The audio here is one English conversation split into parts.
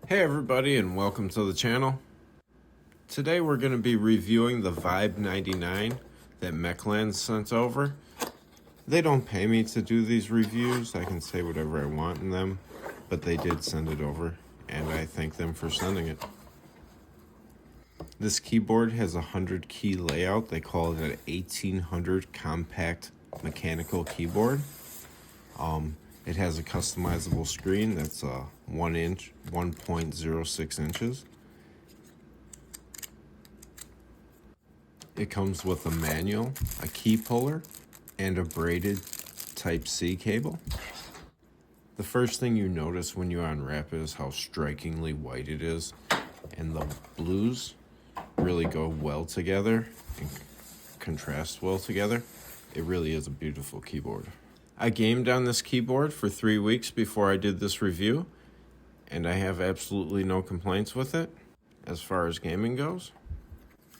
Hey everybody, and welcome to the channel. Today we're going to be reviewing the Vibe 99 that Mechlands sent over. They don't pay me to do these reviews. I can say whatever I want in them, but they did send it over, and I thank them for sending it. This keyboard has a 100 key layout. They call it an 1800 compact mechanical keyboard. It has a customizable screen that's 1 inch, 1.06 inches. It comes with a manual, a key puller, and a braided Type-C cable. The first thing you notice when you unwrap it is how strikingly white it is, and the blues really go well together and contrast well together. It really is a beautiful keyboard. I gamed on this keyboard for 3 weeks before I did this review, and I have absolutely no complaints with it as far as gaming goes.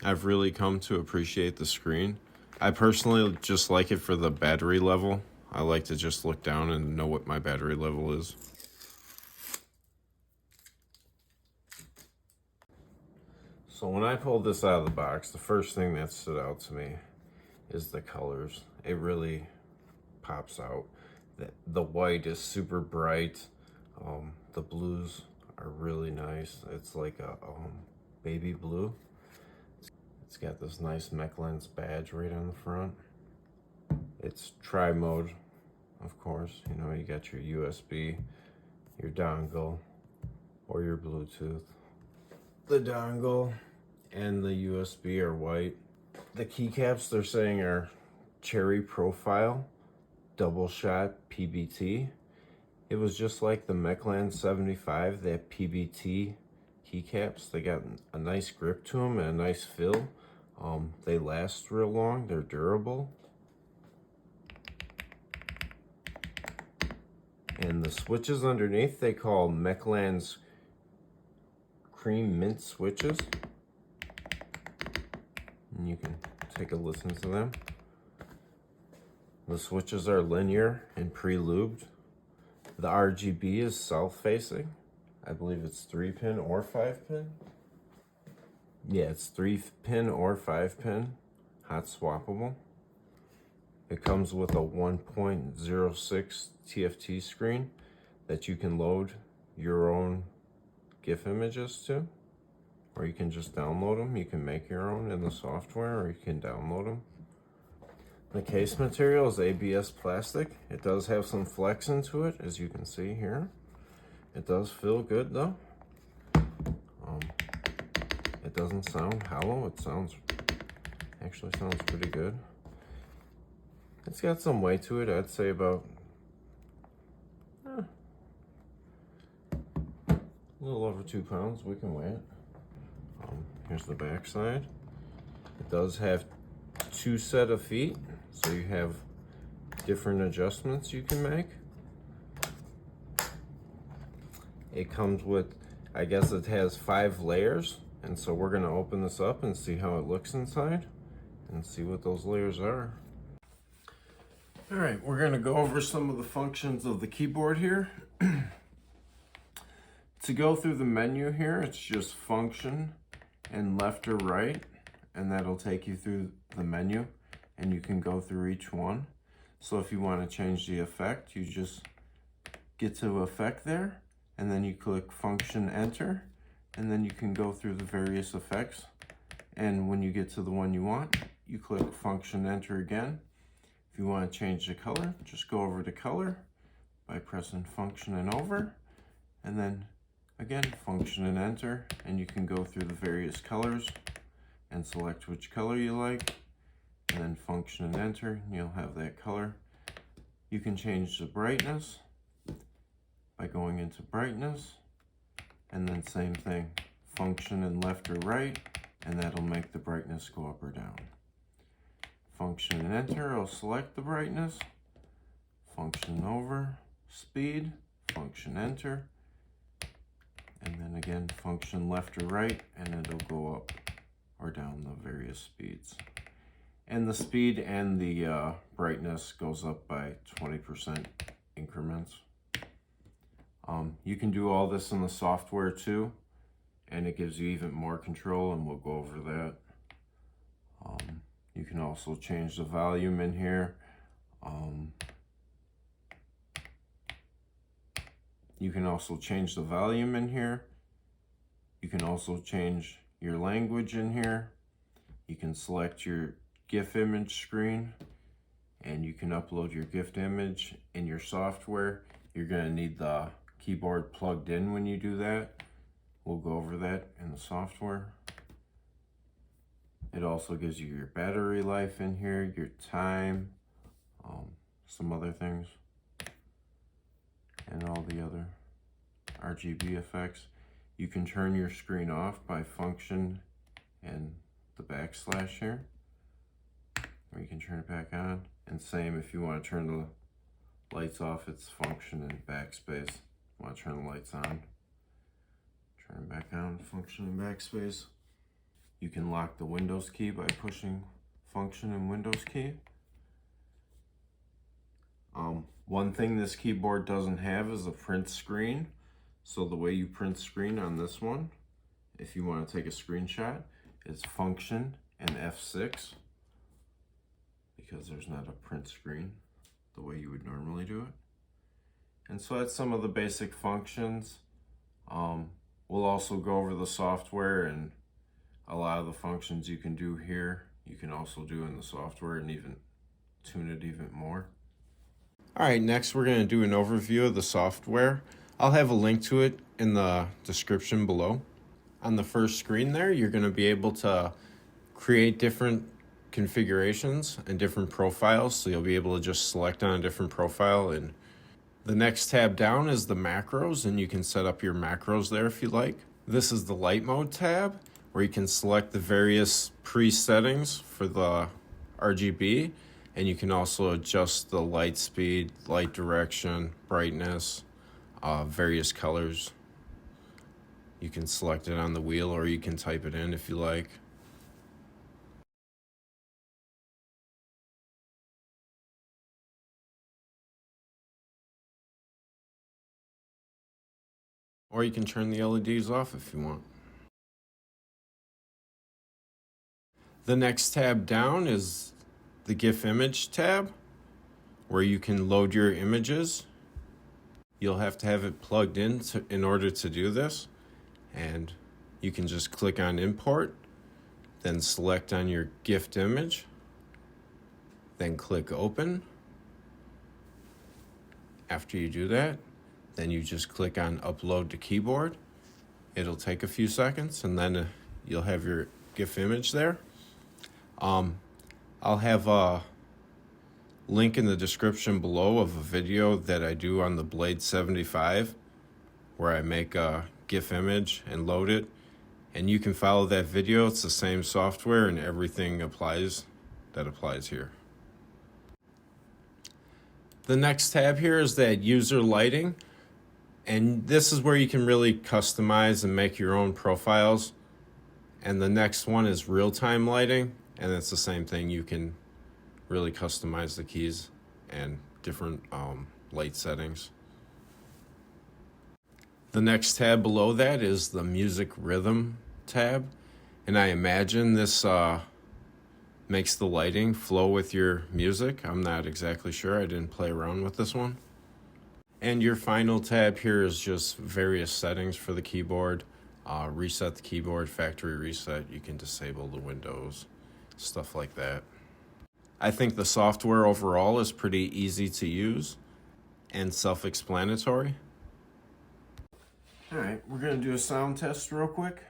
I've really come to appreciate the screen. I personally just like it for the battery level. I like to just look down and know what my battery level is. So when I pulled this out of the box, the first thing that stood out to me is the colors. It really pops out. The white is super bright. The blues are really nice. It's like a baby blue. It's got this nice Mechlands badge right on the front. It's tri-mode, of course. You know, you got your USB, your dongle, or your Bluetooth. The dongle and the USB are white. The keycaps they're saying are cherry profile, double shot PBT. It was just like the Mechlands 75, they have PBT keycaps. They got a nice grip to them and a nice feel. They last real long, they're durable. And the switches underneath they call Mechlands Cream Mint switches. And you can take a listen to them. The switches are linear and pre-lubed. The RGB is south-facing. I believe it's 3-pin or 5-pin. Yeah, it's 3-pin or 5-pin, hot swappable. It comes with a 1.06 TFT screen that you can load your own GIF images to, or you can just download them. You can make your own in the software, or you can download them. The case material is ABS plastic. It does have some flex into it, as you can see here. It does feel good though. It doesn't sound hollow. It actually sounds pretty good. It's got some weight to it. I'd say about a little over 2 pounds. We can weigh it. Here's the back side. It does have 2 set of feet, so you have different adjustments you can make. It comes with, I guess it has 5 layers, and so we're gonna open this up and see how it looks inside and see what those layers are. All right, we're gonna go over some of the functions of the keyboard here. To go through the menu here, it's just function and left or right, and that'll take you through the menu, and you can go through each one. So if you want to change the effect, you just get to effect there, and then you click function enter, and then you can go through the various effects. And when you get to the one you want, you click function enter again. If you want to change the color, just go over to color by pressing function and over, and then again function and enter, and you can go through the various colors and select which color you like, and then function and enter, and you'll have that color. You can change the brightness by going into brightness, and then same thing, function and left or right, and that'll make the brightness go up or down. Function and enter, I'll select the brightness, function over, speed, function enter, and then again function left or right, and it'll go up or down the various speeds. And the speed and the brightness goes up by 20% increments. You can do all this in the software too, and it gives you even more control, and we'll go over that. You can also change the volume in here. You can also change the volume in here. You can also change your language in here. You can select your GIF image screen, and you can upload your GIF image in your software. You're gonna need the keyboard plugged in when you do that. We'll go over that in the software. It also gives you your battery life in here, your time, some other things, and all the other RGB effects. You can turn your screen off by function and the backslash here, or you can turn it back on. And same if you want to turn the lights off, it's function and backspace. Want to turn the lights on, turn it back on, function and backspace. You can lock the Windows key by pushing function and Windows key. One thing this keyboard doesn't have is a print screen. So the way you print screen on this one, if you want to take a screenshot, is function and F6, because there's not a print screen the way you would normally do it. And so that's some of the basic functions. We'll also go over the software, and a lot of the functions you can do here, you can also do in the software and even tune it even more. All right, next we're going to do an overview of the software. I'll have a link to it in the description below. On the first screen there, you're going to be able to create different configurations and different profiles, so you'll be able to just select on a different profile. And the next tab down is the macros, and you can set up your macros there if you like. This is the light mode tab, where you can select the various pre-settings for the RGB, and you can also adjust the light speed, light direction, brightness, various colors. You can select it on the wheel, or you can type it in if you like. Or you can turn the LEDs off if you want. The next tab down is the GIF image tab, where you can load your images. You'll have to have it plugged in in order to do this. And you can just click on import, then select on your GIF image, then click open. After you do that, then you just click on upload to keyboard. It'll take a few seconds, and then you'll have your GIF image there. I'll have a link in the description below of a video that I do on the Blade 75, where I make a GIF image and load it. And you can follow that video. It's the same software, and everything applies here. The next tab here is that user lighting. And this is where you can really customize and make your own profiles. And the next one is real-time lighting. And it's the same thing. You can really customize the keys and different light settings. The next tab below that is the music rhythm tab. And I imagine this makes the lighting flow with your music. I'm not exactly sure. I didn't play around with this one. And your final tab here is just various settings for the keyboard. Reset the keyboard, factory reset. You can disable the windows, stuff like that. I think the software overall is pretty easy to use and self-explanatory. All right, we're gonna do a sound test real quick.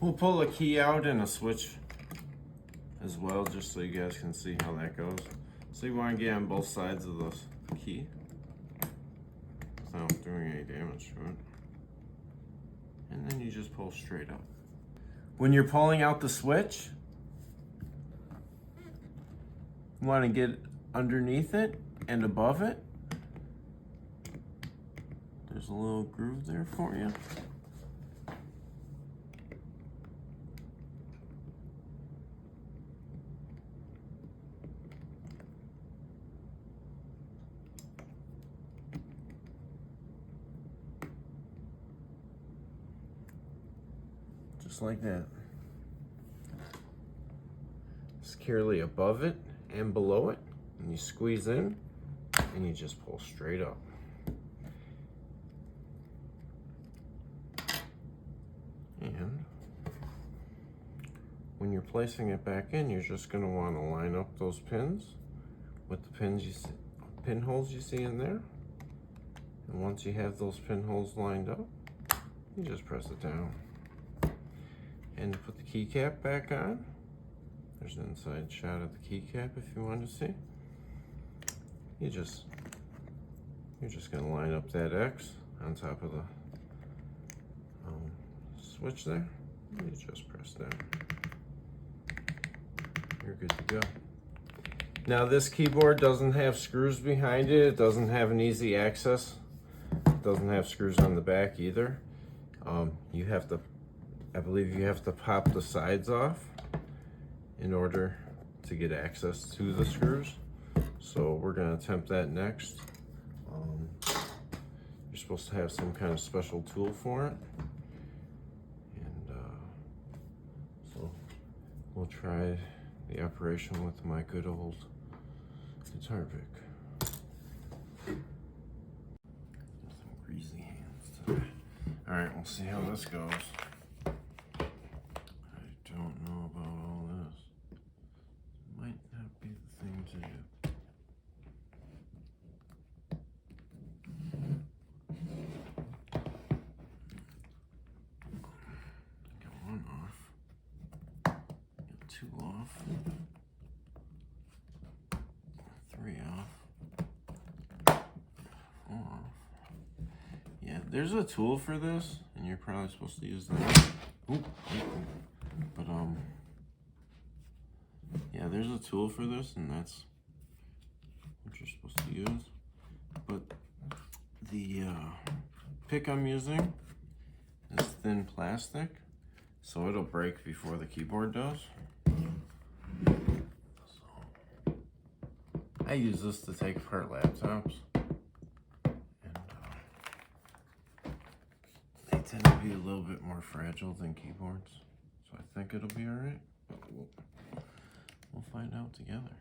We'll pull a key out and a switch as well, just so you guys can see how that goes. So you want to get on both sides of the key without doing any damage to it. And then you just pull straight up. When you're pulling out the switch, you want to get underneath it and above it. There's a little groove there for you. Just like that. Securely above it and below it, and you squeeze in and you just pull straight up. And when you're placing it back in, you're just going to want to line up those pins with the pinholes you see in there. And once you have those pinholes lined up, you just press it down. And to put the keycap back on, there's an inside shot of the keycap if you want to see. You're just going to line up that X on top of the switch there. You just press down. You're good to go. Now this keyboard doesn't have screws behind it. It doesn't have an easy access. It doesn't have screws on the back either. You have to, I believe you have to pop the sides off in order to get access to the screws. So we're going to attempt that next. You're supposed to have some kind of special tool for it. And so we'll try the operation with my good old guitar pick. Some greasy hands today. All right, we'll see how this goes. I don't know about all this. Might not be the thing to do. Got one off. Got two off. Three off. Four off. Yeah, there's a tool for this, and you're probably supposed to use that. Ooh. But yeah, there's a tool for this, and that's what you're supposed to use. But the pick I'm using is thin plastic, so it'll break before the keyboard does. So I use this to take apart laptops, and they tend to be a little bit more fragile than keyboards. So I think it'll be all right, but we'll find out together.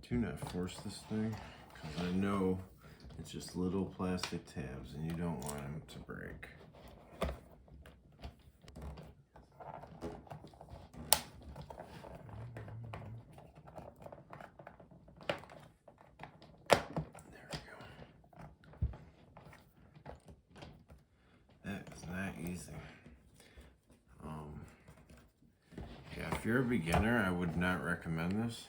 Do not force this thing, because I know it's just little plastic tabs and you don't want them to break. There we go. That is not easy. Yeah, if you're a beginner, I would not recommend this.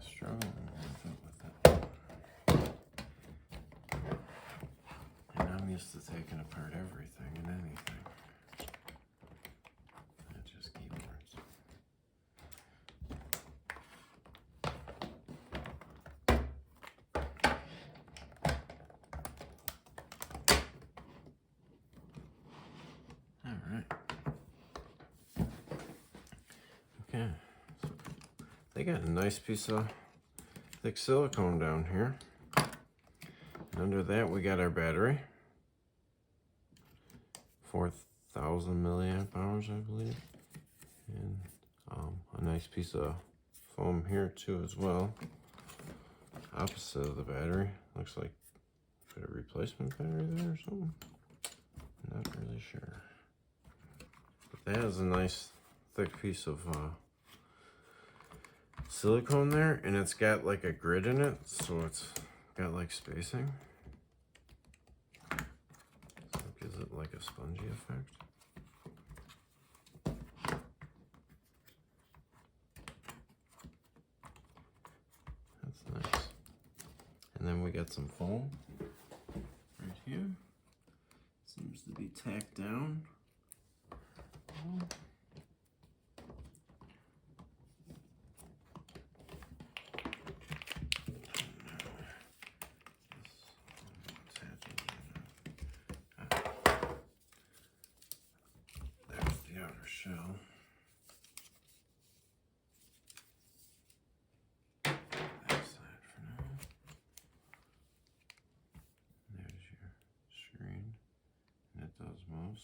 Struggling with it. And I'm used to taking apart everything and anything. Not just keyboards. All right. Okay. So they got a nice piece of thick silicone down here. And under that we got our battery. 4,000 milliamp hours, I believe. And a nice piece of foam here too as well. opposite of the battery. Looks like put a replacement battery there or something. Not really sure. But that is a nice thick piece of silicone there, and it's got like a grid in it, so it's got like spacing. So it gives it like a spongy effect. That's nice. And then we got some foam right here. Seems to be tacked down. There's the outer shell.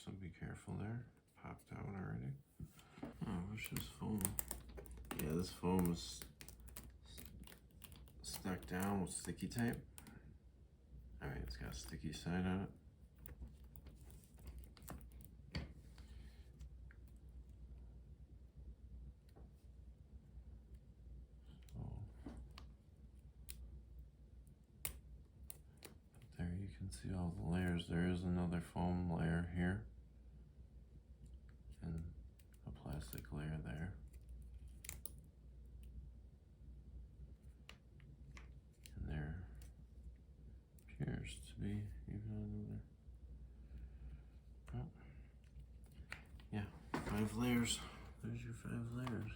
So be careful there. Popped out already. Oh, where's this foam? Yeah, this foam is stuck down with sticky tape. Alright, it's got a sticky side on it. There you can see all the layers. There is another foam layer here and a plastic layer there. And there appears to be even another. Oh. Yeah, 5 layers. There's your 5 layers.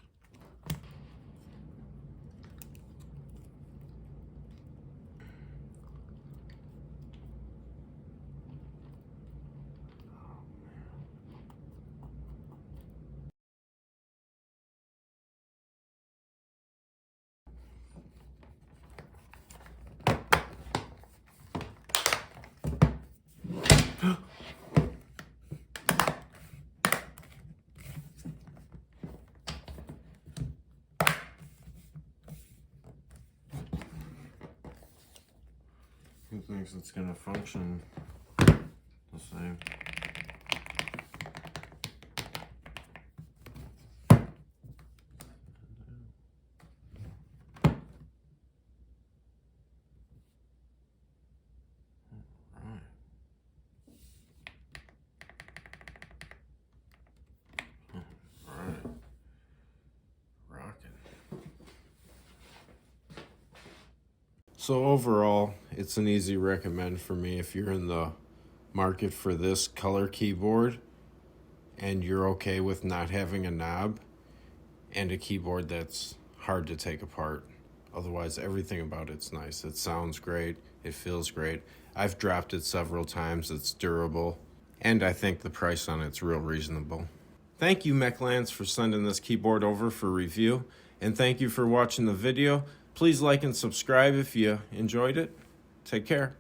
Who thinks it's gonna function the same? So overall, it's an easy recommend for me if you're in the market for this color keyboard and you're okay with not having a knob and a keyboard that's hard to take apart. Otherwise, everything about it's nice. It sounds great. It feels great. I've dropped it several times. It's durable. And I think the price on it's real reasonable. Thank you, Mechlands, for sending this keyboard over for review. And thank you for watching the video. Please like and subscribe if you enjoyed it. Take care.